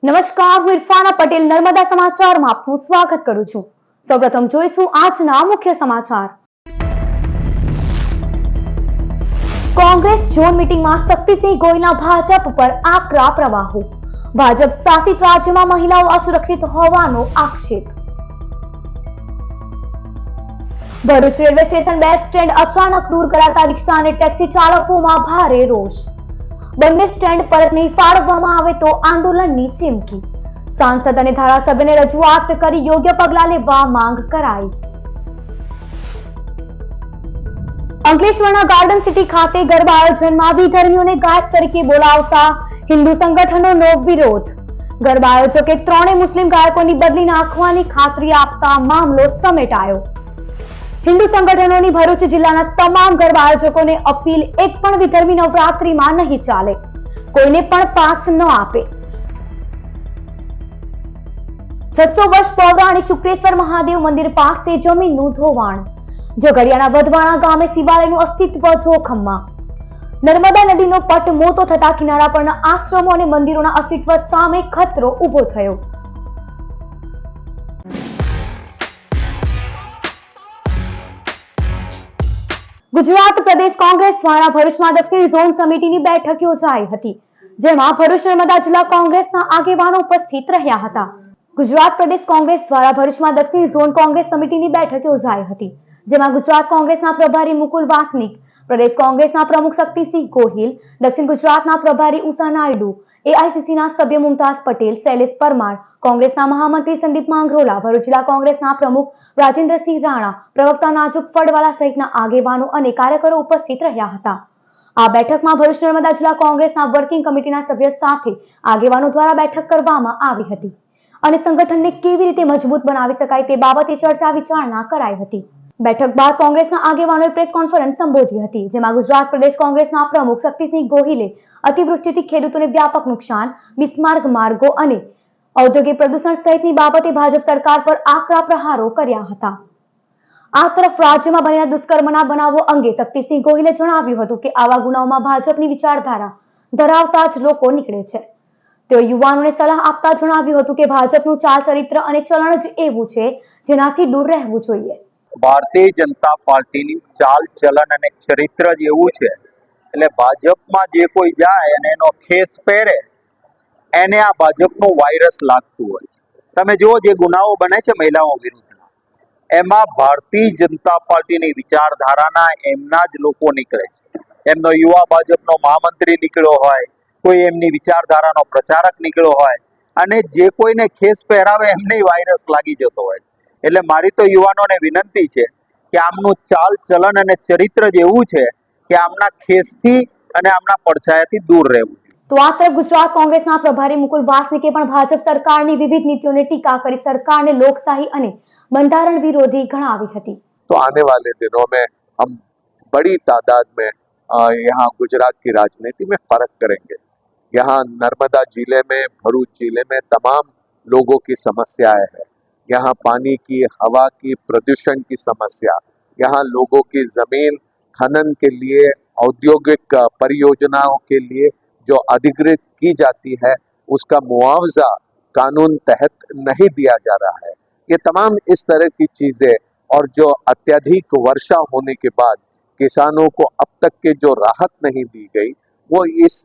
નમસ્કાર, હું ઇરફાના પટેલ નર્મદા સમાચારમાં આપનું સ્વાગત કરું છું। સૌપ્રથમ જોઈશું આજના મુખ્ય સમાચાર। કોંગ્રેસ ઝોન મીટિંગમાં શક્તિસિંહ ગોહિલના ભાજપ પર આકરા પ્રવાહો। ભાજપ શાસિત રાજ્યમાં મહિલાઓ અસુરક્ષિત હોવાનો આક્ષેપ। Bharuch railway station bus stand અચાનક દૂર કરાતા રિક્ષા અને ટેક્સી ચાલકોમાં ભારે રોષ। બંને સ્ટેન્ડ પરત નહીં ફાળવવામાં આવે તો આંદોલનની ચીમકી। सांसद અને ધારાસભ્યને રજૂઆત કરી યોગ્ય પગલાં લેવા માંગ કરાઈ। અંકલેશ્વરના ગાર્ડન સિટી ખાતે ગરબા આયોજનમાં વિધર્મીઓને ગાયક તરીકે બોલાવતા હિન્દુ સંગઠનોનો વિરોધ। ગરબા આયોજકે ત્રણેય મુસ્લિમ ગાયકોની બદલી નાખવાની ખાતરી આપતા મામલો સમેટાયો। હિન્દુ સંગઠનોની ભરૂચ જિલ્લાના તમામ ગરબા આયોજકોને અપીલ, એક પણ વિધર્મી નવરાત્રીમાં નહીં ચાલે, કોઈને પણ પાસ ન આપે। 600 વર્ષ પૌરાણિક શુક્રેશ્વર મહાદેવ મંદિર પાસે જમીનનું ધોવાણ। ઝઘડિયાના વધવાણા ગામે શિવાલયનું અસ્તિત્વ જોખમમાં। નર્મદા નદીનો પટ મોટો થતા કિનારા પરના આશ્રમો અને મંદિરોના અસ્તિત્વ સામે ખતરો ઊભો થયો। ગુજરાત પ્રદેશ કોંગ્રેસ દ્વારા ભરૂચમાં દક્ષિણ ઝોન સમિતિની બેઠક યોજાઈ હતી, જેમાં ભરૂચ નર્મદા જિલ્લા કોંગ્રેસના આગેવાનો ઉપસ્થિત રહ્યા હતા। ગુજરાત પ્રદેશ કોંગ્રેસ દ્વારા ભરૂચમાં દક્ષિણ ઝોન કોંગ્રેસ સમિતિની બેઠક યોજાઈ હતી, જેમાં ગુજરાત કોંગ્રેસના પ્રભારી મુકુલ વાસનિક, પ્રદેશ કોંગ્રેસના પ્રમુખ શક્તિસિંહ ગોહિલ, દક્ષિણ ગુજરાતના પ્રભારી ઉષા નાયડુ, એઆઈસીસીના સભ્ય મુમતાઝ પટેલ, શૈલેષ પરમાર, કોંગ્રેસના મહામંત્રી સંદીપ માંગરોલા, ભરૂચ જિલ્લા કોંગ્રેસના પ્રમુખ રાજેન્દ્રસિંહ રાણા, પ્રવક્તા નાજુક ફળવાલા સહિતના આગેવાનો અને કાર્યકરો ઉપસ્થિત રહ્યા હતા। આ બેઠકમાં ભરૂચ નર્મદા જિલ્લા કોંગ્રેસના વર્કિંગ કમિટીના સભ્ય સાથે આગેવાનો દ્વારા બેઠક કરવામાં આવી હતી અને સંગઠનને કેવી રીતે મજબૂત બનાવી શકાય તે બાબતે ચર્ચા વિચારણા કરાઈ હતી। બેઠક બાદ કોંગ્રેસના આગેવાનોએ પ્રેસ કોન્ફરન્સ સંબોધી હતી, જેમાં ગુજરાત પ્રદેશ કોંગ્રેસના પ્રમુખ શક્તિસિંહ ગોહિલે અતિવૃષ્ટિથી ખેડૂતોને વ્યાપક નુકસાન, બિસ્માર્ગ માર્ગો અને ઔદ્યોગિક પ્રદૂષણ સહિતની બાબતે ભાજપ સરકાર પર આકરા પ્રહારો કર્યા હતા। આ તરફ રાજ્યમાં બનેલા દુષ્કર્મના બનાવો અંગે શક્તિસિંહ ગોહિલે જણાવ્યું હતું કે આવા ગુનાઓમાં ભાજપની વિચારધારા ધરાવતા જ લોકો નીકળે છે। તેઓ યુવાનોને સલાહ આપતા જણાવ્યું હતું કે ભાજપનું ચાલ ચરિત્ર અને ચલણ જ એવું છે જેનાથી દૂર રહેવું જોઈએ। ભારતીય જનતા પાર્ટીની ચાલ ચલણ અને ચરિત્ર જ એવું છે, એટલે ભાજપમાં જે કોઈ જાય અને એનો ખેસ પહેરે એને આ ભાજપનું વાયરસ લાગતું હોય છે। તમે જુઓ જે ગુનાઓ બને છે મહિલાઓ વિરુદ્ધના, એમાં ભારતીય જનતા પાર્ટીની વિચારધારાના એમના જ લોકો નીકળે છે। એમનો યુવા ભાજપનો મહામંત્રી નીકળ્યો હોય, કોઈ એમની વિચારધારાનો પ્રચારક નીકળ્યો હોય અને જે કોઈને ખેસ પહેરાવે એમને વાયરસ લાગી જતો હોય। એટલે મારી તો યુવાનોને વિનંતી છે કે આમનું ચાલ ચલણ અને ચરિત્ર જ એવું છે કે આમના ખેસથી અને આમના પડછાયાથી દૂર રહેવું। તો આ તરફ ગુજરાત કોંગ્રેસના પ્રભારી મુકુલ વાસનિકે પણ ભાજપ સરકારની વિવિધ નીતિઓને ટીકા કરી સરકારને લોકશાહી અને બંધારણ વિરોધી ગણાવી હતી। तो आने वाले दिनों में हम बड़ी तादाद में यहाँ गुजरात की राजनीति में फर्क करेंगे। यहाँ नर्मदा जिले में, भरूच जिले में तमाम लोगों की समस्याएं हैं। यहाँ पानी की, हवा की, प्रदूषण की समस्या, यहाँ लोगों की जमीन खनन के लिए, औद्योगिक परियोजनाओं के लिए जो अधिकृत की जाती है उसका मुआवजा कानून तहत नहीं दिया जा रहा है। ये तमाम इस तरह की चीजें और जो अत्यधिक वर्षा होने के बाद किसानों को अब तक के जो राहत नहीं दी गई, वो इस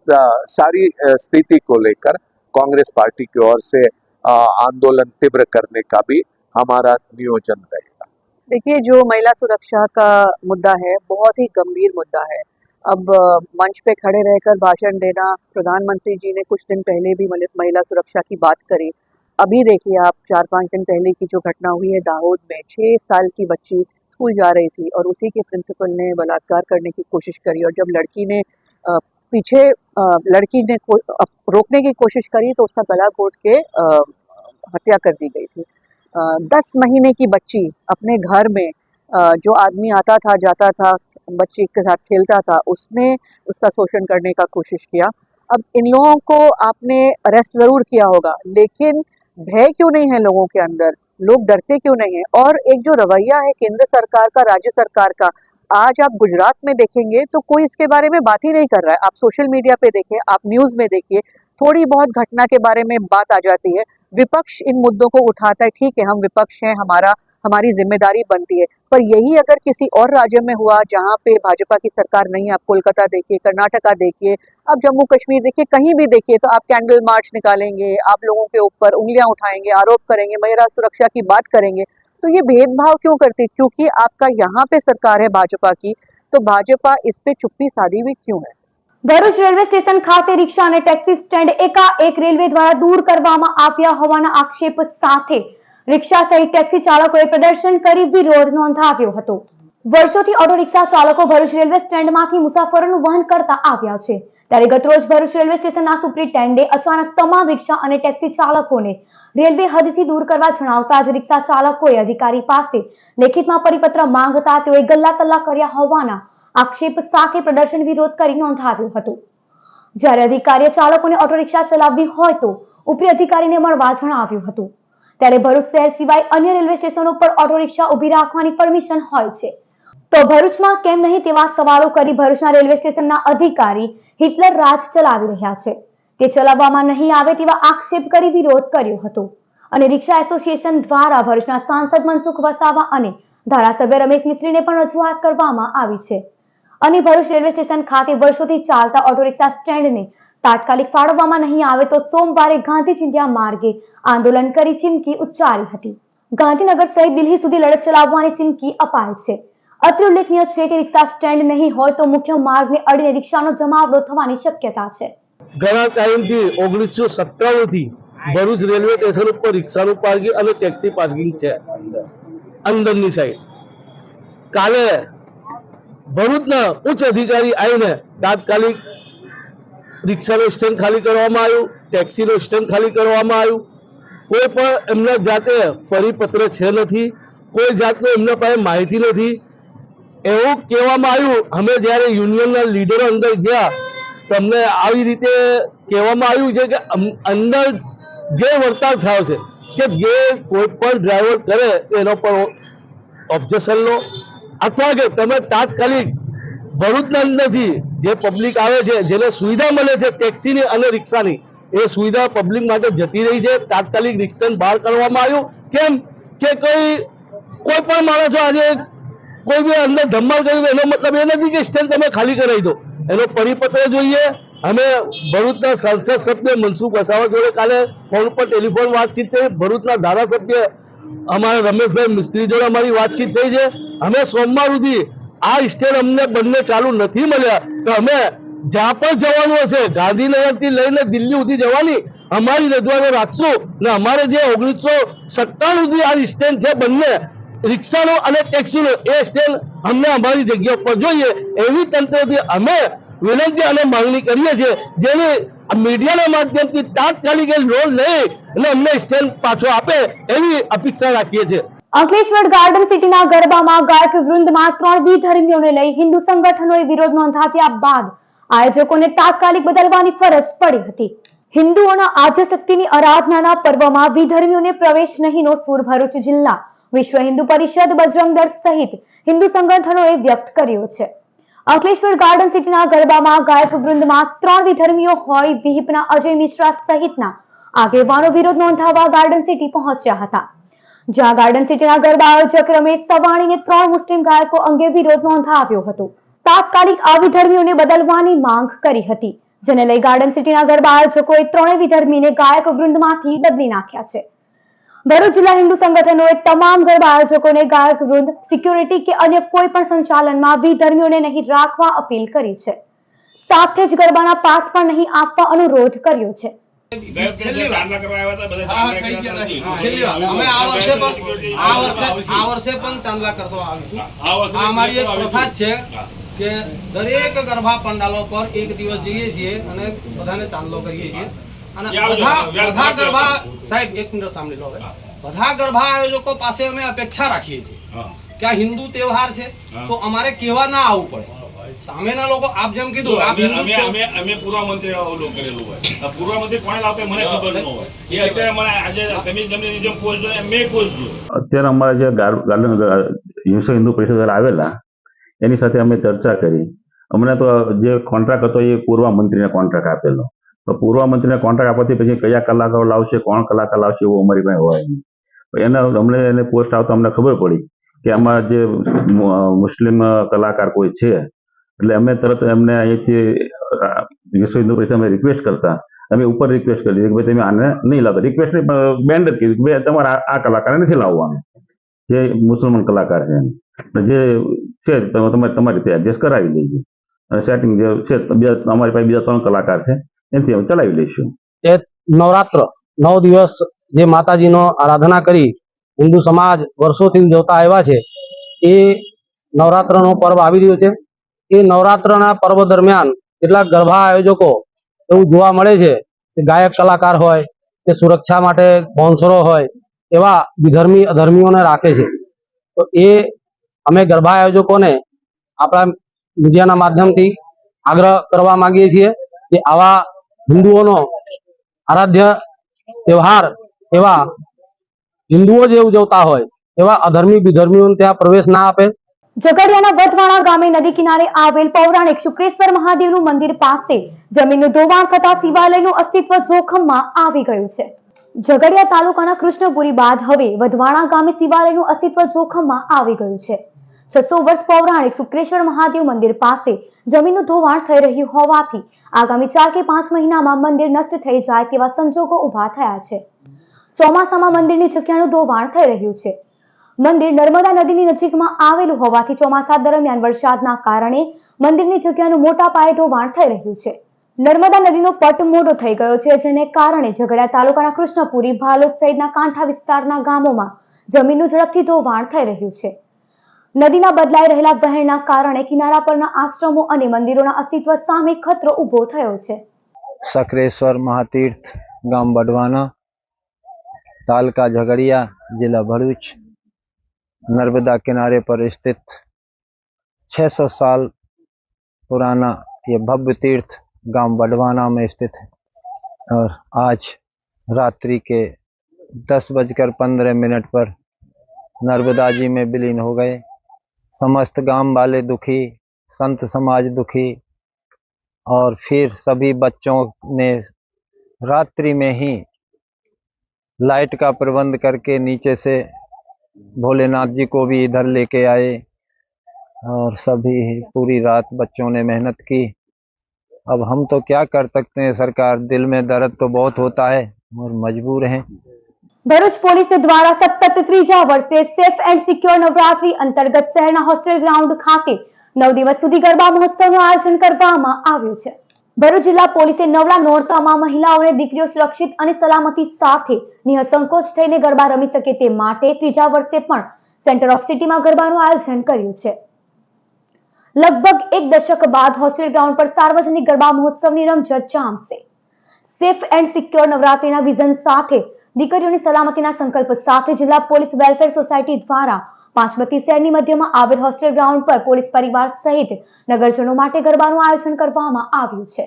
सारी स्थिति को लेकर कांग्रेस पार्टी की ओर से आंदोलन तीव्र करने का भी हमारा नियोजन रहेगा। देखिए, जो महिला सुरक्षा का मुद्दा है बहुत ही गंभीर मुद्दा है। अब मंच पे खड़े रहकर भाषण देना, प्रधानमंत्री जी ने कुछ दिन पहले भी महिला सुरक्षा की बात करी। अभी देखिए आप 4-5 दिन पहले की जो घटना हुई है दाहोद में, 6 साल की बच्ची स्कूल जा रही थी और उसी के प्रिंसिपल ने बलात्कार करने की कोशिश करी और जब लड़की ने रोकने की कोशिश करी तो उसका गला घोट के हत्या कर दी गई थी। 10 महीने की बच्ची अपने घर में जो आदमी आता था जाता था, बच्ची के साथ खेलता था, उसने उसका शोषण करने का कोशिश किया। अब इन लोगों को आपने अरेस्ट जरूर किया होगा, लेकिन भय क्यों नहीं है लोगों के अंदर? लोग डरते क्यों नहीं है? और एक जो रवैया है केंद्र सरकार का, राज्य सरकार का, आज आप गुजरात में देखेंगे तो कोई इसके बारे में बात ही नहीं कर रहा है। आप सोशल मीडिया पे देखिए, आप न्यूज़ में देखिए, थोड़ी बहुत घटना के बारे में बात आ जाती है, विपक्ष इन मुद्दों को उठाता है। ठीक है, हम विपक्ष हैं, हमारी जिम्मेदारी बनती है, पर यही अगर किसी और राज्य में हुआ जहाँ पे भाजपा की सरकार नहीं है, आप कोलकाता देखिए, कर्नाटका देखिए, आप जम्मू कश्मीर देखिए, कहीं भी देखिए, तो आप कैंडल मार्च निकालेंगे, आप लोगों के ऊपर उंगलियां उठाएंगे, आरोप करेंगे, महिला सुरक्षा की बात करेंगे। तो ये भेदभाव क्यों करती? क्योंकि आपका यहाँ पे सरकार है भाजपा की, तो भाजपा इस पे चुप्पी साधी हुई क्यों है? ભરૂચ રેલવે સ્ટેશન ખાતે રિક્ષા અને ટેક્સી સ્ટેન્ડ એકાએક રેલવે દ્વારા દૂર કરવામાં આવ્યા હોવાના આક્ષેપ સાથે રિક્ષા સહિત ટેક્સી ચાલકોએ પ્રદર્શન કરી વિરોધ નોંધાવ્યો હતો। વર્ષોથી ઓટો રિક્ષા ચાલકો ભરૂચ રેલવે સ્ટેન્ડમાંથી મુસાફરોનું વહન કરતા આવ્યા છે, ત્યારે ગતરોજ ભરૂચ રેલવે સ્ટેશનના સુપ્રિન્ટેન્ડન્ટે અચાનક તમામ રિક્ષા અને ટેક્સી ચાલકોને રેલવે હદથી દૂર કરવા જણાવતા જ રિક્ષા ચાલકોએ અધિકારી પાસે લેખિતમાં પરિપત્ર માંગતા તેઓએ ગલ્લા તલ્લા કર્યા હોવાના આક્ષેપ સાથે પ્રદર્શન વિરોધ કરી નોંધાવ્યો હતો। જ્યારે અધિકારીએ ચાલકોને ઓટો રિક્ષા ચલાવવી હોય તો ઉપરી અધિકારીને મળવા જણાવ્યું હતું। ત્યારે ભરૂચ શહેર સિવાય અન્ય રેલવે સ્ટેશનો પર ઓટો રિક્ષા ઊભી રાખવાની પરમિશન હોય છે, તો ભરૂચમાં કેમ નહીં તેવા સવાલો કરી ભરૂચના રેલવે સ્ટેશનના અધિકારી હિટલર રાજ ચલાવી રહ્યા છે, તે ચલાવવામાં નહીં આવે તેવા આક્ષેપ કરી વિરોધ કર્યો હતો। અને રિક્ષા એસોસિએશન દ્વારા ભરૂચના સાંસદ મનસુખ વસાવા અને ધારાસભ્ય રમેશ મિસ્ત્રીને પણ રજૂઆત કરવામાં આવી છે। અને ભરૂચ રેલવે સ્ટેશન ખાતે વર્ષોથી ચાલતા ઓટો રિક્ષા સ્ટેન્ડને તાત્કાલિક ફાળવવામાં નહીં આવે તો સોમવારે ગાંધી ચિંધ્યા માર્ગે આંદોલન કરી ચીમકી ઉચ્ચારી હતી। ગાંધીનગર સહિત દિલ્હી સુધી લડત ચલાવવાની ચીમકી અપાઈ છે। અત્રે ઉલ્લેખનીય છે કે રિક્ષા સ્ટેન્ડ નહીં હોય તો મુખ્ય માર્ગને અડીને રિક્ષાનો જમાવડો થવાની શક્યતા છે। ઘણા ટાઈમથી 1997 થી ભરૂચ રેલવે સ્ટેશન ઉપર રિક્ષાનું પાર્કિંગ અને ટેક્સી પાર્કિંગ છે અંદરની સાઈડ। કાલે ભરૂચના ઉચ્ચ અધિકારી આવીને તાત્કાલિક રિક્ષાનું સ્ટેન્ડ ખાલી કરવામાં આવ્યું, ટેક્સીનું સ્ટેન્ડ ખાલી કરવામાં આવ્યું। કોઈ પણ એમના જાતે પરિપત્ર છે નથી, કોઈ જાતનું એમના પાસે માહિતી નથી। એવું કહેવામાં આવ્યું, અમે જ્યારે યુનિયનના લીડરો અંદર ગયા તો અમને આવી રીતે કહેવામાં આવ્યું છે કે અંદર ગેરવર્તાવ થયો છે કે જે કોઈ પણ ડ્રાઈવર કરે એનો પર ઓબ્જેક્શન લો, અથવા કે તમે તાત્કાલિક ભરૂચના અંદરથી જે પબ્લિક આવે છે, જેને સુવિધા મળે છે ટેક્સીની અને રિક્ષાની, એ સુવિધા પબ્લિક માટે જતી રહી છે। તાત્કાલિક રિક્ષા બહાર કરવામાં આવ્યું। કેમ કે કોઈ પણ માણસો આજે કોઈ બી અંદર ધમાલ કર્યું એનો મતલબ એ નથી કે સ્ટેન્ડ તમે ખાલી કરાવી દો, એનો પરિપત્ર જોઈએ। અમે ભરૂચના સંસદ સભ્ય મનસુખ વસાવા જોડે કાલે ફોન પર ટેલિફોન વાતચીત થઈ, ભરૂચના ધારાસભ્ય અમારા રમેશભાઈ મિસ્ત્રી જોડે અમારી વાતચીત થઈ છે। અમે સોમવાર સુધી આ સ્ટેન્ડ અમને બંને ચાલુ નથી મળ્યા તો અમે જ્યાં પણ જવાનું હશે, ગાંધીનગરથી લઈને દિલ્હી સુધી જવાની અમારી રજૂઆતો રાખશું ને અમારે જે 1997 સુધી આ સ્ટેન્ડ છે બંને રિક્ષાનો અને ટેક્સીનો, એ સ્ટેન્ડ અમને અમારી જગ્યા પર જોઈએ એવી તંત્રથી અમે વિનંતી અને માંગણી કરીએ છીએ, જેની મીડિયાના માધ્યમથી તાત્કાલિક લોન લઈ અને અમને સ્ટેન્ડ પાછો આપે એવી અપેક્ષા રાખીએ છીએ। અંકલેશ્વર ગાર્ડન સિટીના ગરબામાં ગાયક વૃંદમાં 3 વિધર્મીઓને લઈ હિન્દુ સંગઠનોએ વિરોધ નોંધાવ્યા બાદ આયોજકોને તાત્કાલિક બદલવાની ફરજ પડી હતી। હિન્દુઓના આદ્યશક્તિની આરાધનાના પર્વમાં વિધર્મીઓને પ્રવેશ નહીંનો સૂર ભરૂચ જિલ્લા વિશ્વ હિન્દુ પરિષદ, બજરંગ દળ સહિત હિન્દુ સંગઠનોએ વ્યક્ત કર્યો છે। અંકલેશ્વર ગાર્ડન સિટીના ગરબામાં ગાયક વૃંદમાં 3 વિધર્મીઓ હોય વિહિપના અજય મિશ્રા સહિતના આગેવાનો વિરોધ નોંધાવવા ગાર્ડન સિટી પહોંચ્યા હતા, જ્યાં ગાર્ડન સિટીના ગરબા આયોજક રમેશ સવાણીને 3 મુસ્લિમ ગાયકો અંગે વિરોધ નોંધાવ્યો હતો। તાત્કાલિક આ વિધર્મીઓને બદલવાની માંગ કરી હતી, જેને લઈ ગાર્ડન સિટીના ગરબા આયોજકોએ 3 વિધર્મીને ગાયક વૃંદમાંથી બદલી નાખ્યા છે। ભરૂચ જિલ્લા હિન્દુ સંગઠનોએ તમામ ગરબા આયોજકોને ગાયક વૃંદ, સિક્યુરિટી કે અન્ય કોઈ પણ સંચાલનમાં વિધર્મીઓને નહીં રાખવા અપીલ કરી છે, સાથે જ ગરબાના પાસ પણ નહીં આપવા અનુરોધ કર્યો છે। કે દરેક ગરબા પંડાલો પર એક દિવસ જઈએ છીએ અને બધાને ચાંદલો કરીએ છીએ અને બધા ગરબા સાહેબ એક મિનિટ સાંભળી લો, બધા ગરબા આયોજકો પાસે અમે અપેક્ષા રાખીએ છીએ કે આ હિન્દુ તહેવાર છે તો અમારે કેવા ના આવવું પડે। સામેના લોકો આપ જેમ કીધું અમે પૂર્વ મંત્રી ઓલો કરેલું હોય, પૂર્વ મંત્રી કોણે લાવતો મને ખબર ન હોય, એ અત્યારે મને આજે તમે જેમ કોચ જો મેં કોચ જો અત્યારે અમારા જે ગાર્ડન વિશ્વ હિન્દુ પરિષદ આવેલા એની સાથે અમે ચર્ચા કરી। અમને તો જે કોન્ટ્રાક્ટ હતો એ પૂર્વ મંત્રીને કોન્ટ્રાક્ટ આપેલો, તો પૂર્વ મંત્રીને કોન્ટ્રાક્ટ આપવાથી પછી કયા કલાકારો લાવશે, કોણ કલાકાર લાવશે એવું અમારી પાસે હોય નહીં. એને અમને એને પોસ્ટ આવતા અમને ખબર પડી કે આમાં જે મુસ્લિમ કલાકાર કોઈ છે, એટલે અમે તરત એમને અહીંથી વિશ્વ હિન્દુ પરિષદ અમે રિક્વેસ્ટ કરતા, અમે ઉપર રિક્વેસ્ટ કરી કે ભાઈ તમે આને નહીં લાવતા. રિક્વેસ્ટ નહીં પણ બેન્ડ જ કીધું કે ભાઈ તમારે આ કલાકારને નથી લાવવાનું, જે મુસલમાન કલાકાર છે જે છે તમારી રીતે એડજસ્ટ કરાવી લેજો. અને સેટિંગ જે છે અમારી પાસે બીજા 3 કલાકાર છે એનાથી અમે ચલાવી લઈશું. એ નવરાત્ર 9 દિવસ જે માતાજીનો આરાધના કરી હિન્દુ સમાજ વર્ષોથી જોતા આવ્યા છે, એ નવરાત્રનો પર્વ આવી રહ્યો છે. એ નવરાત્રના પર્વ દરમિયાન કેટલાક ગરબા આયોજકો એવું જોવા મળે છે કે ગાયક કલાકાર હોય કે સુરક્ષા માટે બોન્સરો હોય એવા વિધર્મી અધર્મીઓને રાખે છે. તો એ અમે ગરબા આયોજકોને આપણા મીડિયાના માધ્યમથી આગ્રહ કરવા માંગીએ છીએ કે આવા હિન્દુઓનો આરાધ્ય તહેવાર એવા હિન્દુઓ જે ઉજવતા હોય એવા અધર્મી વિધર્મીઓને ત્યાં પ્રવેશ ના આપે. ઝઘડિયાના વઢવાણા ગામે નદી કિનારે આવેલ પૌરાણિક શુક્રેશ્વર મહાદેવનું મંદિર પાસે જમીનનું ધોવાણ થતા શિવાલયનું અસ્તિત્વ જોખમમાં આવી ગયું છે. ઝઘડિયા તાલુકાના કૃષ્ણપુરી બાદ હવે વઢવાણા ગામે શિવાલયનું અસ્તિત્વ જોખમમાં આવી ગયું છે. 600 વર્ષ પૌરાણિક શુક્રેશ્વર મહાદેવ મંદિર પાસે જમીનનું ધોવાણ થઈ રહ્યું હોવાથી આગામી 4 કે 5 મહિનામાં મંદિર નષ્ટ થઈ જાય તેવા સંજોગો ઉભા થયા છે. ચોમાસામાં મંદિરની જગ્યાનું ધોવાણ થઈ રહ્યું છે. મંદિર નર્મદા નદીની નજીકમાં આવેલું હોવાથી ચોમાસા દરમિયાન વરસાદના કારણે મંદિરની જગ્યાનું મોટા પાયે ધોવાણ થઈ રહ્યું છે. નર્મદા નદીનો પટ મોટો થઈ ગયો છે, જેને કારણે ઝઘડિયા તાલુકાના કૃષ્ણપુરી, ભાલોદ સહિતના કાંઠા વિસ્તારના ગામોમાં જમીનનું ઝડપથી ધોવાણ થઈ રહ્યું છે. નદીના બદલાઈ રહેલા વહેણના કારણે કિનારા પરના આશ્રમો અને મંદિરોના અસ્તિત્વ સામે ખતરો ઊભો થયો છે. सकरेश्वर महातीर्थ गांव बडवाना, तालका झगड़िया, जिला भरूच, नर्मदा किनारे पर स्थित 600 साल पुराना ये भव्य तीर्थ गांव बडवाना में स्थित है और आज रात्रि के 10:15 पर नर्मदा जी में विलीन हो गए। समस्त गांव वाले दुखी, संत समाज दुखी और फिर सभी बच्चों ने रात्रि में ही लाइट का प्रबंध करके नीचे से भोलेनाथ जी को भी इधर लेके आए और सभी पूरी रात बच्चों ने मेहनत की। अब हम तो क्या कर सकते हैं, सरकार, दिल में दर्द तो बहुत होता है और मजबूर हैं। ભરૂચ પોલીસ દ્વારા સતત 3જા વર્ષે સેફ એન્ડ સિક્યોર નવરાત્રી અંતર્ગત શહેરના હોસ્ટેલ ગ્રાઉન્ડ ખાતે 9 દિવસ સુધી ગરબા મહોત્સવનું આયોજન કરવામાં આવ્યું છે. ભરૂચ જિલ્લા પોલીસે નવલા નોરતામાં મહિલાઓ અને દીકરીઓ સુરક્ષિત અને સલામતી સાથે નિઃસંકોચ થઈને ગરબા રમી શકે તે માટે 3જા વર્ષે પણ સેન્ટર ઓફ સિટીમાં ગરબાનું આયોજન કર્યું છે. લગભગ 1 દશક બાદ હોસ્ટેલ ગ્રાઉન્ડ પર સાર્વજનિક ગરબા મહોત્સવની રમઝટ જામશે. સેફ એન્ડ સિક્યોર નવરાત્રીના વિઝન સાથે દીકરીઓની સલામતીના સંકલ્પ સાથે જિલ્લા પોલીસ વેલફેર સોસાયટી દ્વારા પાંચબત્તી શહેરની મધ્યમાં આવેલ હોસ્ટેલ ગ્રાઉન્ડ પર પોલીસ પરિવાર સહિત નગરજનો માટે ગરબાનું આયોજન કરવામાં આવ્યું છે.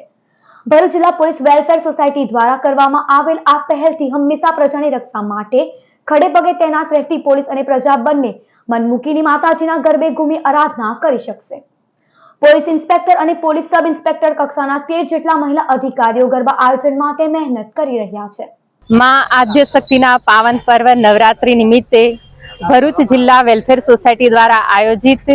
ભરૂચ જિલ્લા પોલીસ વેલફેર સોસાયટી દ્વારા કરવામાં આવેલ આ પહેલથી હંમેશા પ્રજાની રક્ષા માટે ખડે પગે તૈનાત રહેતી પોલીસ અને પ્રજા બંને મન મૂકીને માતાજીના ગરબે ઘૂમી આરાધના કરી શકશે. પોલીસ ઇન્સ્પેક્ટર અને પોલીસ સબ ઇન્સ્પેક્ટર કક્ષાના 13 જેટલા મહિલા અધિકારીઓ ગરબા આયોજન માટે મહેનત કરી રહ્યા છે. માં આદ્ય શક્તિના પાવન પર્વ નવરાત્રિ નિમિત્તે ભરૂચ જિલ્લા વેલફેર સોસાયટી દ્વારા આયોજિત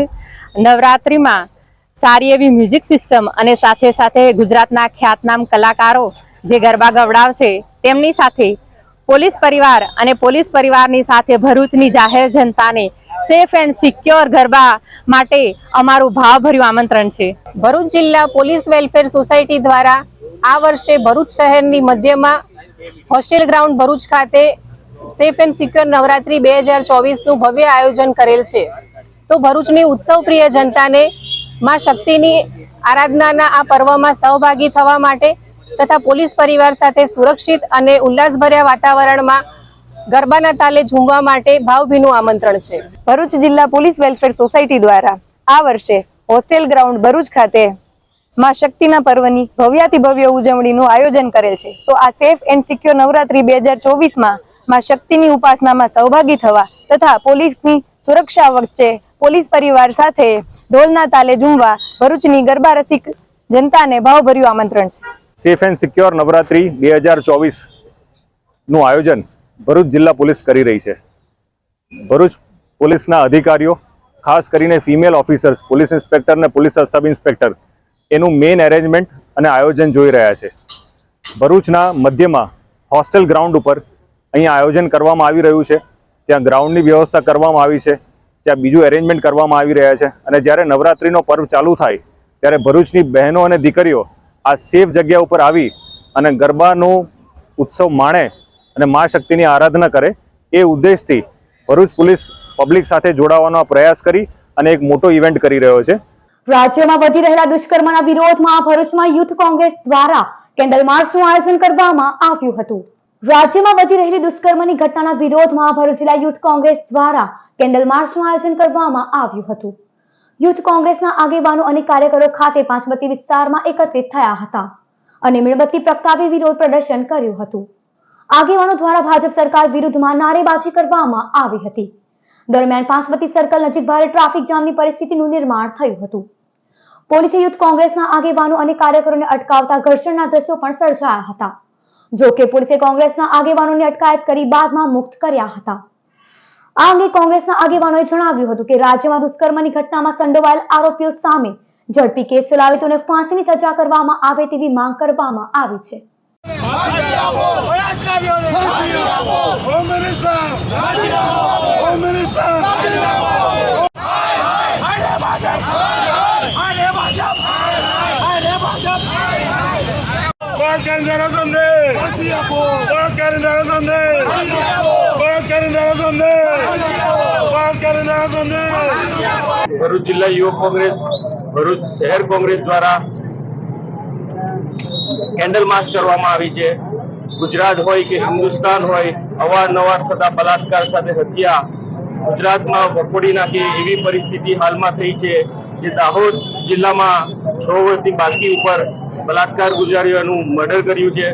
નવરાત્રિમાં સારી એવી મ્યુઝિક સિસ્ટમ અને સાથે સાથે ગુજરાતના ખ્યાતનામ કલાકારો જે ગરબા ગવડાવશે તેમની સાથે પોલીસ પરિવાર અને પોલીસ પરિવારની સાથે ભરૂચની જાહેર જનતાને સેફ એન્ડ સિક્યોર ગરબા માટે અમારું ભાવભર્યું આમંત્રણ છે. ભરૂચ જિલ્લા પોલીસ વેલફેર સોસાયટી દ્વારા આ વર્ષે ભરૂચ શહેરની મધ્યમાં હોસ્ટેલ ગ્રાઉન્ડ ભરૂચ ખાતે સેફ એન્ડ સિક્યોર નવરાત્રી 2024નું ભવ્ય આયોજન કરેલ છે. તો ભરૂચની ઉત્સવપ્રિય જનતાને માં શક્તિની આરાધનાના આ પર્વમાં સહભાગી થવા માટે તથા પોલીસ પરિવાર સાથે સુરક્ષિત અને ઉલ્લાસભર્યા વાતાવરણમાં ગરબાના તાલે ઝૂમવા માટે ભાવભીનું આમંત્રણ છે. ભરૂચ જિલ્લા પોલીસ વેલફેર સોસાયટી દ્વારા આ વર્ષે હોસ્ટેલ ગ્રાઉન્ડ ભરૂચ ખાતે માં શક્તિના પર્વની ભવ્યાતિ ભવ્ય ઉજવણીનું આયોજન કરેલ છે. તો આ સેફ એન્ડ સિક્યોર નવરાત્રી 2024માં માં શક્તિની ઉપાસનામાં સહભાગી થવા તથા પોલીસની સુરક્ષા વચ્ચે પોલીસ પરિવાર સાથે ઢોલના તાલે ઝૂમવા ભરૂચની ગરબા રસિક જનતાને ભાવભર્યું આમંત્રણ છે. સેફ એન્ડ સિક્યોર નવરાત્રી 2024નું આયોજન ભરૂચ જિલ્લા પોલીસ કરી રહી છે. ભરૂચ પોલીસના અધિકારીઓ, ખાસ કરીને ફિમેલ ઓફિસર્સ, પોલીસ ઇન્સ્પેક્ટર અને પોલીસ સબ ઇન્સ્પેક્ટર એનું મેઇન એરેન્જમેન્ટ અને આયોજન જોઈ રહ્યા છે. ભરૂચના મધ્યમાં હોસ્ટેલ ગ્રાઉન્ડ ઉપર અહીંયા આયોજન કરવામાં આવી રહ્યું છે. ત્યાં ગ્રાઉન્ડની વ્યવસ્થા કરવામાં આવી છે, ત્યાં બીજું એરેન્જમેન્ટ કરવામાં આવી રહ્યા છે. અને જ્યારે નવરાત્રિનો પર્વ ચાલુ થાય ત્યારે ભરૂચની બહેનો અને દીકરીઓ આ સેફ જગ્યા ઉપર આવી અને ગરબાનો ઉત્સવ માણે અને મા શક્તિની આરાધના કરે એ ઉદ્દેશથી ભરૂચ પોલીસ પબ્લિક સાથે જોડાવાનો પ્રયાસ કરી અને એક મોટો ઇવેન્ટ કરી રહ્યો છે. રાજ્યમાં વધી રહેલા દુષ્કર્મના વિરોધમાં ભરૂચમાં યુથ કોંગ્રેસ દ્વારા કેન્ડલ માર્ચનું આયોજન કરવામાં આવ્યું હતું. રાજ્યમાં વધી રહેલી દુષ્કર્મની ઘટનાના વિરોધમાં ભરૂચ જિલ્લા યુથ કોંગ્રેસ દ્વારા કેન્ડલ માર્ચનું આયોજન કરવામાં આવ્યું હતું. યુથ કોંગ્રેસના આગેવાનો અને કાર્યકરો ખાતે પાંચબત્તી વિસ્તારમાં એકત્રિત થયા હતા અને મીણબત્તી પ્રગટાવી વિરોધ પ્રદર્શન કર્યું હતું. આગેવાનો દ્વારા ભાજપ સરકાર વિરુદ્ધમાં નારેબાજી કરવામાં આવી હતી. દરમિયાન પાંચબત્તી સર્કલ નજીક ભારે ટ્રાફિક જામની પરિસ્થિતિનું નિર્માણ થયું હતું. પોલીસે યુથ કોંગ્રેસના આગેવાનો અને કાર્યકરોને અટકાવતા ઘર્ષણના દ્રશ્યો પણ સર્જાયા હતા. જો કે પોલીસે કોંગ્રેસના આગેવાનોની અટકાયત કરી બાદમાં મુક્ત કર્યા હતા. આ અંગે કોંગ્રેસના આગેવાનોએ જણાવ્યું હતું કે રાજ્યમાં દુષ્કર્મની ઘટનામાં સંડોવાયેલ આરોપીઓ સામે ઝડપી કેસ ચલાવી તેઓને ફાંસીની સજા કરવામાં આવે તેવી માંગ કરવામાં આવી છે. ભરૂચ જિલ્લા યુવક કોંગ્રેસ, ભરૂચ શહેર કોંગ્રેસ દ્વારા કેન્ડલ માર્ચ કરવામાં આવી છે. ગુજરાત હોય કે હિન્દુસ્તાન હોય, અવારનવાર થતા બલાત્કાર સાથે હત્યા ગુજરાતમાં વખોડી નાખી એવી પરિસ્થિતિ હાલમાં થઈ છે. જે દાહોદ જિલ્લામાં 6 વર્ષની બાળકી ઉપર બલાત્કાર ગુજાર્યાનું મર્ડર કર્યું છે.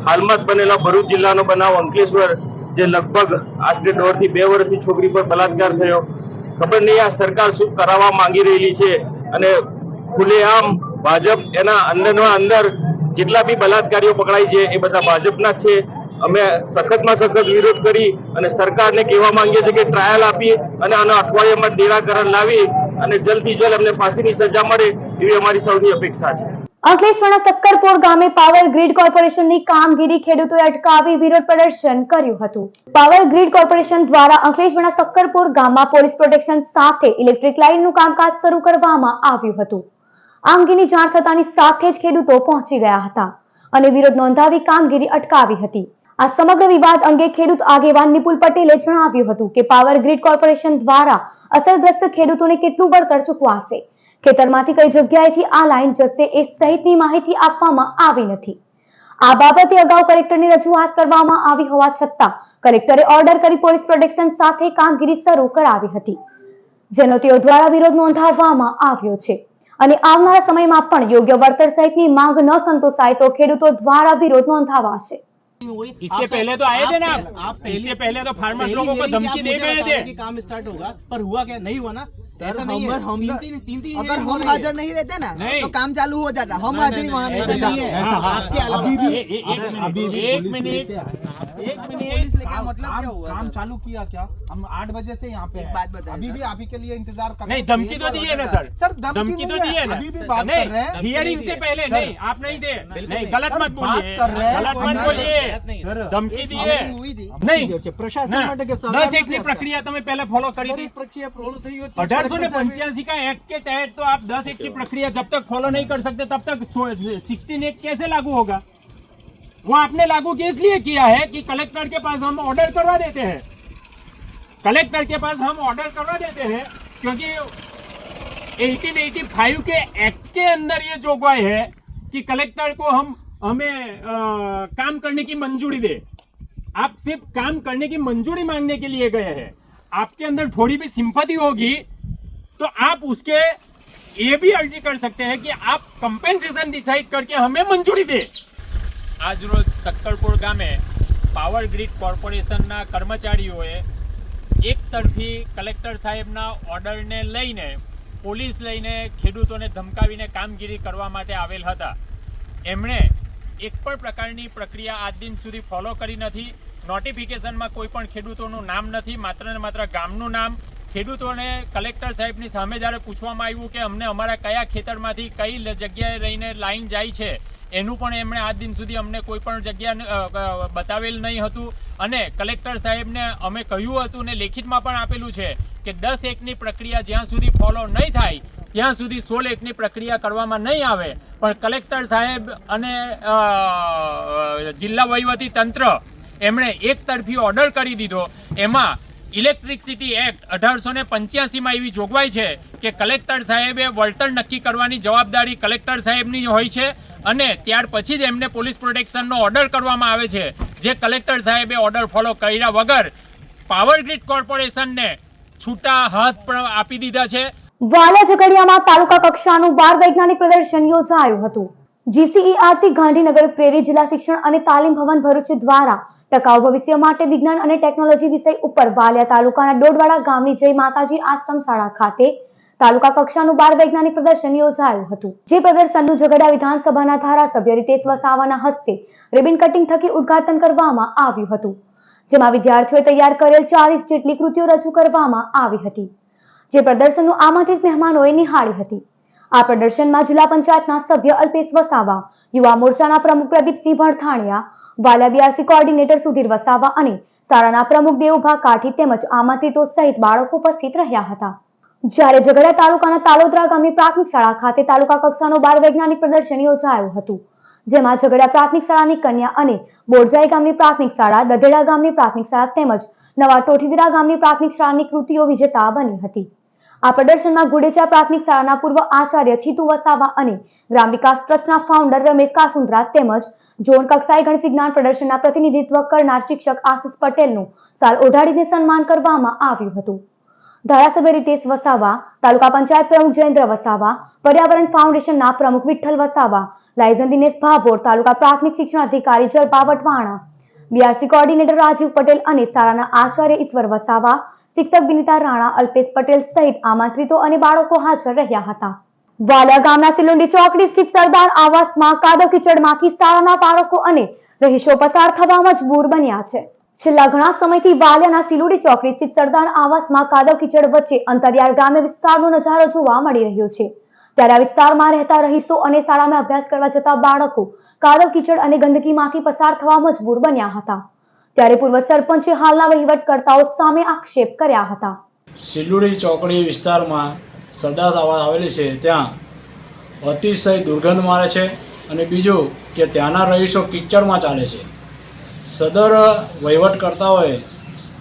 હાલમાં જ બનેલા ભરૂચ જિલ્લાનો બનાવ અંકલેશ્વર, જે લગભગ આશરે 1.5 થી 2 વર્ષની છોકરી પર બલાત્કાર થયો. ખબર નહીં આ સરકાર શું કરાવવા માંગી રહેલી છે. અને ખુલ્લેઆમ ભાજપ એના અંદર જેટલા બી બલાત્કારીઓ પકડાય છે એ બધા ભાજપના જ છે. અમે સખતમાં સખત વિરોધ કરી અને સરકારને કહેવા માંગીએ છીએ કે ટ્રાયલ આપી અને આના અઠવાડિયામાં નિરાકરણ લાવી અને જલ્દથી જલ્દ અમને ફાંસીની સજા મળે એવી અમારી સૌની અપેક્ષા છે. અંકલેશ્વરના સક્કરપોર ગામે પાવર ગ્રીડ કોર્પોરેશનની કામગીરી ખેડૂતોએ અટકાવી વિરોધ પ્રદર્શન કર્યું હતું. પાવર ગ્રીડ કોર્પોરેશન દ્વારા અંકલેશ્વરના સક્કરપોર ગામમાં પોલીસ પ્રોટેક્શન સાથે ઇલેક્ટ્રિક લાઇનનું કામકાજ શરૂ કરવામાં આવ્યું હતું. આ અંગેની જાણ થતાની સાથે જ ખેડૂતો પહોંચી ગયા હતા અને વિરોધ નોંધાવી કામગીરી અટકાવી હતી. આ સમગ્ર વિવાદ અંગે ખેડૂત આગેવાન નિપુલ પટેલે જણાવ્યું હતું કે પાવર ગ્રીડ કોર્પોરેશન દ્વારા અસરગ્રસ્ત ખેડૂતોને કેટલું વળતર ચૂકવાશે, ખેતરમાંથી કઈ જગ્યાએથી આ લાઈન જશે એ સહિતની માહિતી આપવામાં આવી નથી. આ બાબતે અગાઉ કલેક્ટરની રજૂઆત કરવામાં આવી હોવા છતાં કલેક્ટરે ઓર્ડર કરી પોલીસ પ્રોટેક્શન સાથે કામગીરી શરૂ કરાવી હતી, જેનો તેઓ દ્વારા વિરોધ નોંધાવવામાં આવ્યો છે. અને આવનારા સમયમાં પણ યોગ્ય વળતર સહિતની માંગ ન સંતોષાય તો ખેડૂતો દ્વારા વિરોધ નોંધાવાશે. इससे पहले तो आए थे ना आप इससे पहले तो फार्मर्स लोगों को धमकी दे गए थे कि काम स्टार्ट होगा, पर हुआ क्या? नहीं हुआ ना. ऐसा नहीं है. अगर हम हाजिर नहीं रहते ना तो काम चालू हो जाता. हम हाजिरी वहाँ नहीं है. आपके एक मिनट पुलिस लेके मतलब क्या हुआ? काम चालू किया क्या? हम 8 बजे से यहाँ पे बात बताएं. अभी भी आप ही के लिए इंतजार कर रहे हैं. नहीं, धमकी तो दी है ना सर. सर धमकी तो दी है ना. अभी भी बात कर रहे हैं. हियरिंग से पहले नहीं, आप नहीं थे. नहीं, गलत मत बोलिए. गलत मत बोलिए. ધમકી દી હે નહીં. પ્રશાસન માટે કે 10 એકની પ્રક્રિયા તમે પહેલા ફોલો કરી थी. प्रक्रिया फॉलो થઈ હોય 1885 का एक्ट के तहत तो आप 10 एक की प्रक्रिया जब तक फॉलो नहीं कर सकते तब तक 16 एक्ट कैसे लागू होगा? वो आपने लागू इसलिए किया है कि कलेक्टर के पास हम ऑर्डर करवा देते हैं. कलेक्टर के पास हम ऑर्डर करवा देते हैं क्योंकि 1885 के एक्ट के अंदर ये जोगवाई है कि कलेक्टर को हमें काम करने की मंजूरी दे. आप सिर्फ काम करने की मंजूरी मांगने के लिए गए हैं. आपके अंदर थोड़ी भी सिंपैथी होगी तो आप उसके ये भी अर्जी कर सकते हैं कि आप कंपेंसेशन डिसाइड करके हमें मंजूरी दे. आज रोज सक्करपुर गामे पावर ग्रीड कोर्पोरेशनના કર્મચારીઓએ એક તરફી કલેક્ટર સાહેબના ઓર્ડરને લઈને પોલીસ લઈને ખેડૂતોને ધમકાવીને કામગીરી કરવા માટે આવેલ હતા. એમણે એક પણ પ્રકારની પ્રક્રિયા આજ દિન સુધી ફોલો કરી નથી। નોટિફિકેશનમાં કોઈ પણ ખેડૂતોનું નામ નથી, માત્ર ને માત્ર ગામનું નામ। ખેડૂતોને કલેક્ટર સાહેબની સામે જ્યારે પૂછવામાં આવ્યું કે અમને અમારા કયા ખેતરમાંથી કઈ જગ્યાએ રહીને લાઈન જાય છે, એનું પણ એમણે આજ દિન સુધી અમને કોઈ પણ જગ્યા બતાવેલ નહીં હતું। અને કલેક્ટર સાહેબને અમે કહ્યું હતું ને લેખિતમાં પણ આપેલું છે કે 10-1ની પ્રક્રિયા જ્યાં સુધી ફોલો નહીં થાય ત્યાં સુધી 16-1ની પ્રક્રિયા કરવામાં નહીં આવે। પણ કલેક્ટર સાહેબ અને જિલ્લા વહીવટી તંત્ર એમણે એક તરફી ઓર્ડર કરી દીધો। એમાં ઇલેક્ટ્રિસિટી એક્ટ 1885માં એવી જોગવાઈ છે કે કલેક્ટર સાહેબે વળતર નક્કી કરવાની જવાબદારી કલેક્ટર સાહેબની હોય છે અને ત્યાર પછી જ એમને પોલીસ પ્રોટેક્શનનો ઓર્ડર કરવામાં આવે છે, જે કલેક્ટર સાહેબે ઓર્ડર ફોલો કર્યા વગર પાવર ગ્રીડ કોર્પોરેશનને છૂટા હાથ પણ આપી દીધા છે। વાલિયા ઝઘડિયામાં તાલુકા કક્ષાનું 12 વૈજ્ઞાનિક પ્રદર્શન યોજાયું હતું। GCERT ગાંધીનગર પ્રેરિત જિલ્લા શિક્ષણ અને તાલીમ ભવન ભરૂચ દ્વારા ટકાઉ ભવિષ્ય માટે વિજ્ઞાન અને ટેકનોલોજી વિષય ઉપર વાલિયા તાલુકાના ડોડવાડા ગામની જય માતાજી આશ્રમ શાળા ખાતે તાલુકા કક્ષાનું 12 વૈજ્ઞાનિક પ્રદર્શન યોજાયું હતું, જે પ્રદર્શનનું ઝઘડિયા વિધાનસભાના ધારાસભ્ય રીતેશ વસાવાના હસ્તે રિબન કટિંગ થકી ઉદ્ઘાટન કરવામાં આવ્યું હતું, જેમાં વિદ્યાર્થીઓએ તૈયાર કરેલ 40 જેટલી કૃતિઓ રજૂ કરવામાં આવી હતી, જે પ્રદર્શનનું આમંત્રિત મહેમાનોએ નિહાળી હતી। આ પ્રદર્શનમાં જિલ્લા પંચાયતના સભ્ય અલ્પેશ વસાવા, યુવા મોરચાના પ્રમુખ પ્રદીપસિંહ ભણથાણિયા, વાલિયા BRC કોઓર્ડિનેટર સુધીર વસાવા અને શાળાના પ્રમુખ દેવુભા કાઠી તેમજ આમંત્રિતો સહિત બાળકો ઉપસ્થિત રહ્યા હતા। જ્યારે ઝઘડિયા તાલુકાના તાલોદરા ગામની પ્રાથમિક શાળા ખાતે તાલુકા કક્ષાનું 12 વૈજ્ઞાનિક પ્રદર્શન યોજાયું હતું, જેમાં ઝઘડિયા પ્રાથમિક શાળાની કન્યા અને બોરજાઈ ગામની પ્રાથમિક શાળા, દધેડા ગામની પ્રાથમિક શાળા તેમજ નવા ટોઠીદરા ગામની પ્રાથમિક શાળાની કૃતિઓ વિજેતા બની હતી। આ પ્રદર્શનમાં ગુડેચા પ્રાથમિક શાળાના પૂર્વ આચાર્ય છીતુ વસાવા અને ગ્રામ વિકાસ ટ્રસ્ટના ફાઉન્ડર રમેશ કાસુંદ્રા તેમજ ઝોન કક્ષાએ ગણિત વિજ્ઞાન પ્રદર્શનના પ્રતિનિધિત્વ કરનાર શિક્ષક આશિષ પટેલનું સાલ ઓઢાડીને સન્માન કરવામાં આવ્યું હતું। ધારાસભ્ય રીતેશ વસાવા, તાલુકા પંચાયત પ્રમુખ જયેન્દ્ર વસાવા, પર્યાવરણ ફાઉન્ડેશનના પ્રમુખ વિઠ્ઠલ વસાવા, લાયઝન દિનેશ ભાભોર, તાલુકા પ્રાથમિક શિક્ષણ અધિકારી જલપા વટવાણા, BRC કોઓર્ડિનેટર રાજીવ પટેલ અને શાળાના આચાર્ય ઈશ્વર વસાવા, શિક્ષક બિનિતા રાણા, અલ્પેશ પટેલ સહિત આમંત્રિતો અને બાળકો હાજર રહ્યા હતા। વાલિયા ગામના સિલુંડી ચોકડી સ્થિત સરદાર આવાસમાં કાદવ કીચડમાંથી શાળાના બાળકો અને રહીશો પસાર થવા મજબૂર બન્યા છે। છેલ્લા ઘણા સમયથી વાલિયાના સિલુંડી ચોકડી સ્થિત સરદાર આવાસમાં કાદવ કીચડ વચ્ચે અંતરિયાળ ગ્રામ્ય વિસ્તારનો નજારો જોવા મળી રહ્યો છે, ત્યારે આ વિસ્તારમાં રહેતા રહીશો અને શાળામાં અભ્યાસ કરવા જતા બાળકો કાદવ કીચડ અને ગંદકીમાંથી પસાર થવા મજબૂર બન્યા હતા, ત્યારે પૂર્વ સરપંચે હાલના વહીવટકર્તાઓ સામે આક્ષેપ કર્યા હતા। સિલુડી ચોકડી વિસ્તારમાં સરદાર આવાસ આવેલી છે, ત્યાં અતિશય દુર્ગંધ મારે છે અને બીજું કે ત્યાંના રહીશો કિચડમાં ચાલે છે। સદર વહીવટકર્તાઓએ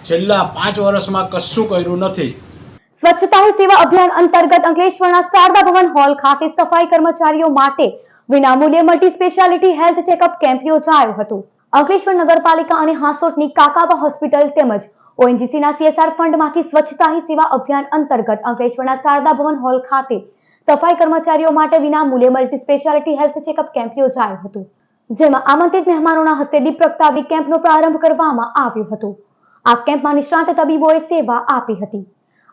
છેલ્લા 5 વર્ષમાં કશું કર્યું નથી। સ્વચ્છતા હી સેવા અભિયાન અંતર્ગત અંકલેશ્વરના શારદા ભવન હોલ ખાતે સફાઈ કર્મચારીઓ માટે વિનામૂલ્યે multi speciality health checkup camp યોજાયો હતો। અંકલેશ્વર નગરપાલિકા અને હાંસોટની કાકાબા હોસ્પિટલ તેમજ ONGCના CSR ફંડમાંથી સ્વચ્છતા હી સેવા અભિયાન અંતર્ગત અંકલેશ્વરના શારદા ભવન હોલ ખાતે સફાઈ કર્મચારીઓ માટે વિનામૂલ્યે multi speciality health checkup camp યોજાયો હતો, જેમાં આમંત્રિત મહેમાનોના હસ્તે દીપ પ્રગટાવી કેમ્પનો પ્રારંભ કરવામાં આવ્યો હતો। આ કેમ્પમાં નિષ્ણાત તબીબોએ સેવા આપી હતી।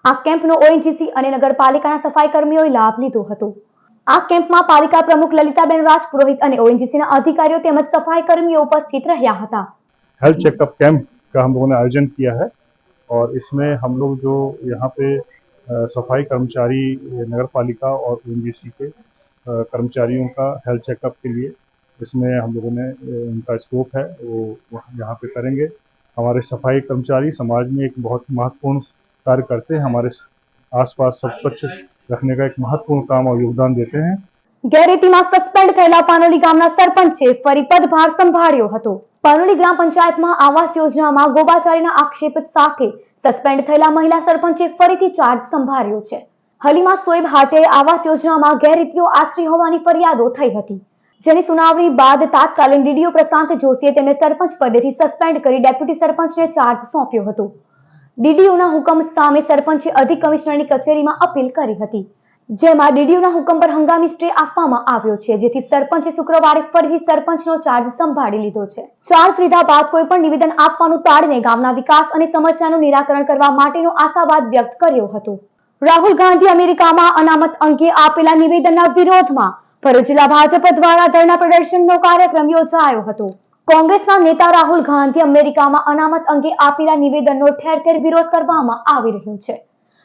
આ કેમ્પનો ONGC અને નગરપાલિકાના સફાઈ કર્મીઓએ લાભ લીધો હતો। આ કેમ્પમાં પાલિકા प्रमुख ललिताबेन राजपुरोहित અને ONGCના અધિકારીઓ તેમજ सफाई कर्मियों उपस्थित રહ્યા હતા। हेल्थ चेकअप कैंप का हम लोगों ने आयोजन किया है और इसमें हम लोग जो यहाँ पे सफाई कर्मचारी नगर पालिका और ONGC के कर्मचारियों का हेल्थ चेकअप के लिए इसमें हम लोगों ने उनका स्कोप है वो यहाँ पे करेंगे। हमारे सफाई कर्मचारी समाज में एक बहुत महत्वपूर्ण कार्य करते हैं, हमारे आसपास सब स्वच्छ रखने का एक महत्वपूर्ण काम और योगदान देते हैं। ગેરરીતિમાં સસ્પેન્ડ થયેલા પાનોલી ગામના સરપંચે ફરી પદભાર સંભાળ્યો હતો। પાનોલી ગ્રામ પંચાયતમાં આવાસ યોજનામાં ગોબાચારીના આક્ષેપ સાથે સસ્પેન્ડ થયેલા મહિલા સરપંચે ફરીથી ચાર્જ સંભાળ્યો છે। હલીમા સોએબ હાટે આવાસ યોજનામાં ગેરરીતિઓ આચરી હોવાની ફરિયાદો થઈ હતી, જેની સુનાવણી બાદ તાત્કાલિક DDO પ્રશાંત જોશીએ તેમને સરપંચ પદેથી સસ્પેન્ડ કરી ડેપ્યુટી સરપંચને ચાર્જ સોંપ્યો હતો। DDOના હુકમ સામે સરપંચે અધિક કમિશનરની કચેરીમાં અપીલ કરી હતી, જેમાં DDOના હુકમ પર હંગામી સ્ટે આપવામાં આવ્યો છે, જેથી સરપંચે શુક્રવારે ફરીથી સરપંચનો ચાર્જ સંભાળી લીધો છે। ચાર્જ લીધા બાદ કોઈ પણ નિવેદન આપવાનું ટાળીને ગામના વિકાસ અને સમસ્યાનું નિરાકરણ કરવા માટેનો આશાવાદ વ્યક્ત કર્યો હતો। રાહુલ ગાંધી અમેરિકામાં અનામત અંગે આપેલા નિવેદનના વિરોધમાં ભરૂચ જિલ્લા ભાજપ દ્વારા ધરણા પ્રદર્શનનો કાર્યક્રમ યોજાયો હતો. કોંગ્રેસના નેતા રાહુલ ગાંધી અમેરિકામાં અનામત અંગે આપેલા નિવેદનનો ઠેર ઠેર વિરોધ કરવામાં આવી રહ્યો છે.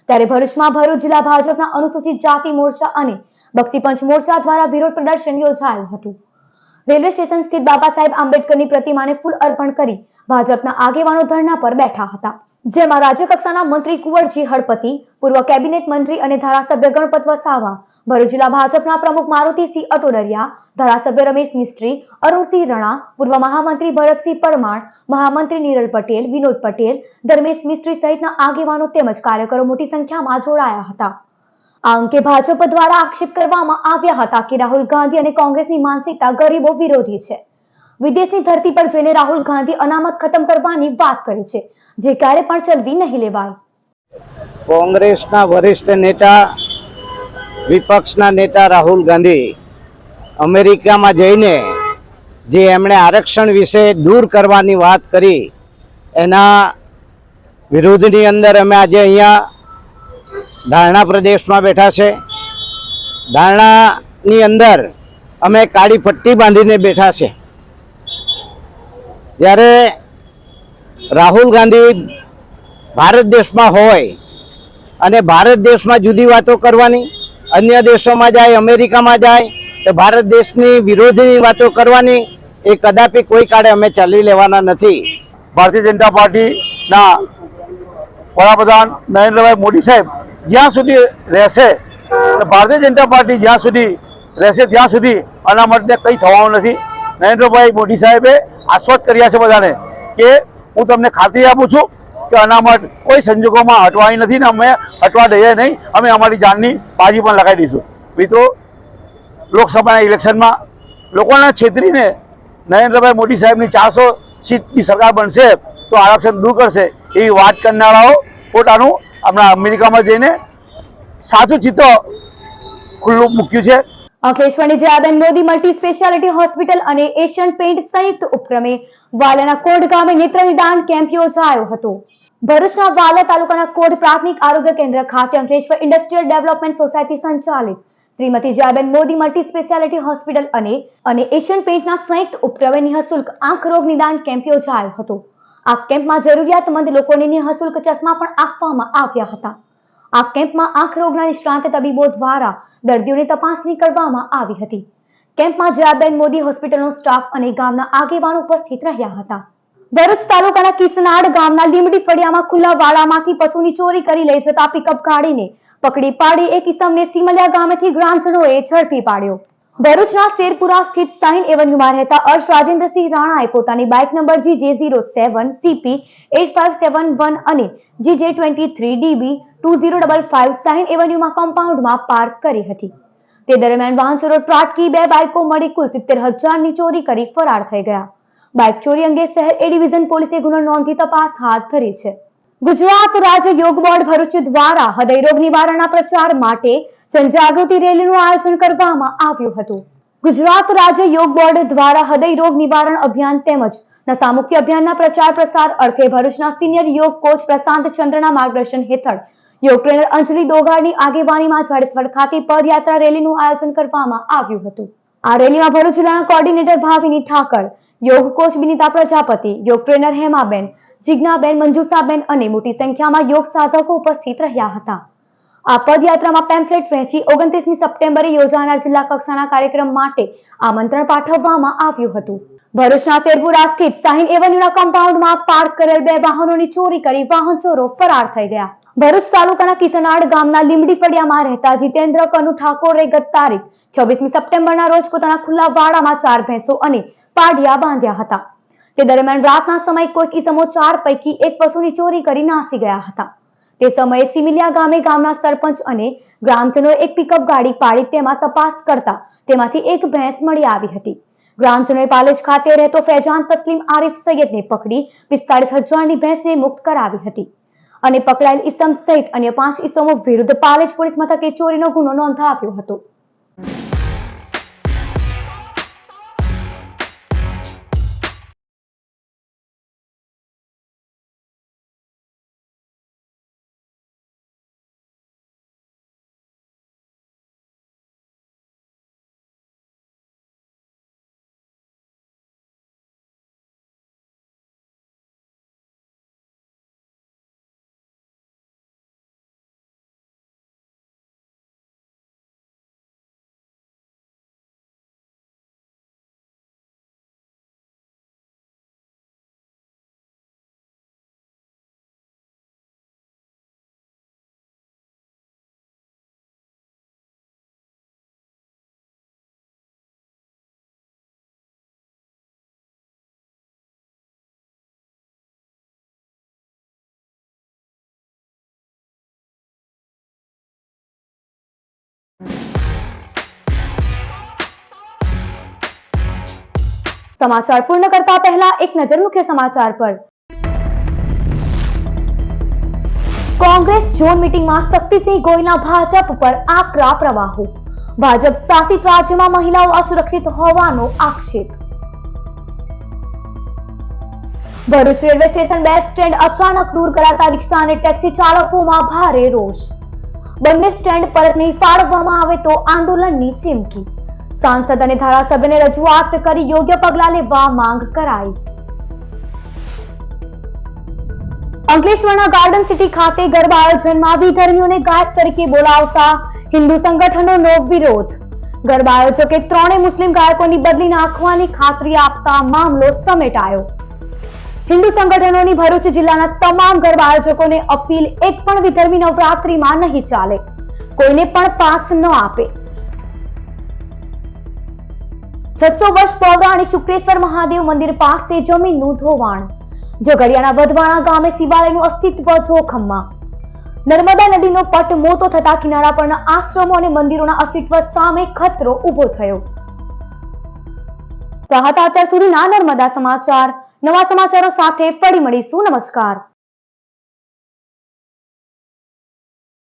ત્યારે ભરૂચમાં ભરૂચ જિલ્લા ભાજપના અનુસૂચિત જાતિ મોરચા અને બક્ષીપંચ મોરચા દ્વારા વિરોધ પ્રદર્શન યોજાયું હતું. રેલવે સ્ટેશન સ્થિત બાબા સાહેબ આંબેડકરની પ્રતિમાને ફૂલ અર્પણ કરી ભાજપના આગેવાનો ધરણા પર બેઠા હતા. જેમાં રાજ્ય કક્ષાના મંત્રી કુંવરજી હળપતિ, પૂર્વ કેબિનેટ મંત્રી અને ધારાસભ્ય ગણપત વસાવા, ભરૂચ જિલ્લા ભાજપના પ્રમુખ મારુતિસિંહ અટોડરિયા, ધારાસભ્ય રમેશ મિસ્ત્રી, અરુણસિંહ રણા, પૂર્વ મહામંત્રી ભરતસિંહ પરમાર, મહામંત્રી નીરલ પટેલ, વિનોદ પટેલ, ધર્મેશ મિસ્ત્રી સહિતના આગેવાનો તેમજ કાર્યકરો મોટી સંખ્યામાં જોડાયા હતા. આ અંગે ભાજપ દ્વારા આક્ષેપ કરવામાં આવ્યા હતા કે રાહુલ ગાંધી અને કોંગ્રેસની માનસિકતા ગરીબો વિરોધી છે. વિદેશની ધરતી પર જઈને રાહુલ ગાંધી અનામત ખતમ કરવાની વાત કરી છે, જે ક્યારે પણ ચલવી નહીં લેવાય. કોંગ્રેસના વરિષ્ઠ નેતા, વિપક્ષના નેતા રાહુલ ગાંધી અમેરિકામાં જઈને જે એમણે આરક્ષણ વિશે દૂર કરવાની વાત કરી, એના વિરોધની અંદર અમે આજે અહીંયા ધારણા પ્રદેશમાં બેઠા છે. ધારણાની અંદર અમે કાળી પટ્ટી બાંધીને બેઠા છે. જ્યારે રાહુલ ગાંધી ભારત દેશમાં હોય અને ભારત દેશમાં જુદી વાતો કરવાની, અન્ય દેશોમાં જાય, અમેરિકામાં જાય તો ભારત દેશની વિરોધની વાતો કરવાની, એ કદાપી કોઈ કાળે અમે ચાલી લેવાના નથી. ભારતીય જનતા પાર્ટીના વડાપ્રધાન નરેન્દ્રભાઈ મોદી સાહેબ જ્યાં સુધી રહેશે, ભારતીય જનતા પાર્ટી જ્યાં સુધી રહેશે ત્યાં સુધી અનામતને કંઈ થવાનું નથી. નરેન્દ્રભાઈ મોદી સાહેબે આશ્વસ્ત કર્યા છે બધાને કે હું તમને ખાતરી આપું છું કે અનામત કોઈ સંજોગોમાં હટવાની નથી ને અમે હટવા દઈએ નહીં. અમે અમારી જાનની બાજી પણ લગાવી દઈશું. મિત્રો, લોકસભાના ઇલેક્શનમાં લોકોને છેતરીને નરેન્દ્રભાઈ મોદી સાહેબની 400 સીટની સરકાર બનશે તો આરક્ષણ દૂર કરશે એવી વાત કરનારાઓ પોતાનું હમણાં અમેરિકામાં જઈને સાચું ચિત્ર ખુલ્લું મૂક્યું છે. અંકલેશ્વરની Jayaben Modi multi speciality hospital અને એશિયન પેઇન્ટ સંયુક્ત ઉપક્રમે વાલાના કોડ ગામે નેત્ર નિદાન કેમ્પ યોજાયો હતો. ભરૂચના વાલા તાલુકાના કોડ પ્રાથમિક આરોગ્ય કેન્દ્ર ખાતે અંકલેશ્વર ઇન્ડસ્ટ્રીયલ ડેવલપમેન્ટ સોસાયટી સંચાલિત Shrimati Jayaben Modi multi speciality hospital અને એશિયન પેઇન્ટના સંયુક્ત ઉપક્રમે નિઃશુલ્ક આંખ રોગ નિદાન કેમ્પ યોજાયો હતો. આ કેમ્પમાં જરૂરિયાતમંદ લોકોને નિઃશુલ્ક ચશ્મા પણ આપવામાં આવ્યા હતા. આ કેમ્પમાં આંખ રોગના નિષ્ણાત તબીબો દ્વારા દર્દીઓની તપાસણી કરવામાં આવી હતી. કેમ્પમાં જયાબેન મોદી હોસ્પિટલનો સ્ટાફ અને ગામના આગેવાનો ઉપસ્થિત રહ્યા હતા. ભરૂચ તાલુકાના કિસનાડ ગામના લીમડી ફળિયામાં ખુલ્લા વાડામાંથી પશુની ચોરી કરી લઈ જતા પિકઅપ ગાડીને પકડી પાડી એક ઇસમને સિમલિયા ગામેથી ગ્રામજનોએ ઝડપી પાડ્યો. ભરૂચના શેરપુરા સ્થિત શાહીન એવન્યુમાં રહેતા અર્શ રાજેન્દ્રસિંહ રાણાએ પોતાની બાઇક નંબર GJ07CP8571 અને GJ23DB 2055 શાહીન એવન્યુમાં કમ્પાઉન્ડમાં પાર્ક કરી હતી. તે દરમિયાન વાહન ચોરો ત્રાટકી બે બાઇકો મળી કુલ 70,000ની ચોરી કરી ફરાર થઈ ગયા. બાઇક ચોરી અંગે શહેર એ ડિવિઝન પોલીસે ગુનો નોંધી તપાસ હાથ ધરી છે. ગુજરાત રાજ્ય યોગ બોર્ડ ભરૂચ દ્વારા હૃદય રોગ નિવારણના પ્રચાર માટે જનજાગૃતિ રેલીનું આયોજન કરવામાં આવ્યું હતું. ગુજરાત રાજ્ય યોગ બોર્ડ દ્વારા હૃદય રોગ નિવારણ અભિયાન તેમજ નશામુક્તિ અભિયાનના પ્રચાર પ્રસાર અર્થે ભરૂચના સિનિયર યોગ કોચ પ્રશાંત ચંદ્રના માર્ગદર્શન હેઠળ યોગ ટ્રેનર અંજલિ દોગાડની આગેવાનીમાં જાડેશ્વર ખાતે પદયાત્રા રેલીનું આયોજન કરવામાં આવ્યું હતું. આ રેલીમાં ભરૂચ જિલ્લાના કોર્ડિનેટર ભાવિની ઠાકર, યોગ કોચ બિનિતા પ્રજાપતિ, યોગ ટ્રેનર હેમાબેન, જિજ્ઞાબેન, મંજુસાબેન અને મોટી સંખ્યામાં યોગ સાધકો ઉપસ્થિત રહ્યા હતા. આ પદયાત્રામાં પેમ્ફલેટ વહેંચી 29મી સપ્ટેમ્બરે યોજાનાર જિલ્લા કક્ષાના કાર્યક્રમ માટે આમંત્રણ પાઠવવામાં આવ્યું હતું. ભરૂચના શેરપુરા સ્થિત શાહીન એવન્યુના કમ્પાઉન્ડમાં પાર્ક કરેલ બે વાહનોની ચોરી કરી વાહન ચોરો ફરાર થઈ ગયા. ભરૂચ તાલુકાના કિસનાડ ગામના લીમડી ફળિયામાં રહેતા જીતેન્દ્ર કનુ ઠાકોરે ગત તારીખ 26મી સપ્ટેમ્બરના રોજ પોતાના ખુલ્લા વાડામાં 4 ભેંસો અને પાડિયા બાંધ્યા હતા. તે દરમિયાન રાતના સમયે કોઈક ઈસમો 4 પૈકી એક પશુની ચોરી કરી નાસી ગયા હતા. તે સમયે સિમિલિયા ગામે ગામના સરપંચ અને ગ્રામજનોએ એક પિકઅપ ગાડી પાડી તેમાં તપાસ કરતા તેમાંથી એક ભેંસ મળી આવી હતી. ગ્રામજનોએ પાલેજ ખાતે રહેતો ફૈજાન તસ્લીમ આરિફ સૈયદને પકડી 45,000ની ભેંસને મુક્ત કરાવી હતી અને પકડાયેલ ઈસમ સહિત અન્ય 5 ઈસમો વિરુદ્ધ પાલેજ પોલીસ મથકે ચોરીનો ગુનો નોંધાવ્યો હતો. સમાચાર પૂર્ણ કરતા પહેલા એક નજર મુખ્ય સમાચાર પર। કોંગ્રેસ ઝોન મીટિંગમાં શક્તિસિંહ ગોહિલના ભાજપ પર આકરા પ્રવાહો। ભાજપ શાસિત રાજ્યમાં મહિલાઓ અસુરક્ષિત હોવાનો આક્ષેપ। Bharuch railway station bus stand અચાનક દૂર કરાતા રિક્ષા અને ટેક્સી ચાલકોમાં ભારે રોષ। બંને સ્ટેન્ડ પરત નહીં ફાળવવામાં આવે તો આંદોલનની ચીમકી। सांसद અને ધારાસભ્યને રજૂઆત કરી યોગ્ય પગલાં લેવા માંગ કરાઈ। અંકલેશ્વરના ગાર્ડન સિટી ખાતે ગરબા આયોજનમાં વિધર્મીઓને ગાયક તરીકે બોલાવતા હિન્દુ સંગઠનોનો વિરોધ। ગરબા આયોજકે ત્રણેય મુસ્લિમ ગાયકોની બદલી નાખવાની ખાતરી આપતા મામલો સમેટાયો। હિન્દુ સંગઠનોની ભરૂચ જિલ્લાના તમામ ગરબા આયોજકોને અપીલ, એક પણ વિધર્મી નવરાત્રીમાં નહીં ચાલે, કોઈને પણ પાસ ન આપે। 600 વર્ષ પૌરાણિક શુક્રેશ્વર મહાદેવ મંદિર પાસે જમીનનું ધોવાણ। ઝઘડિયાના વધવાણા ગામે શિવાલયનું અસ્તિત્વ જોખમમાં। નર્મદા નદીનો પટ મોટો થતા કિનારા પરના આશ્રમો અને મંદિરોના અસ્તિત્વ સામે ખતરો ઊભો થયો। તો આ હતા અત્યાર સુધીના નર્મદા સમાચાર। નવા સમાચારો સાથે ફરી મળીશું। નમસ્કાર।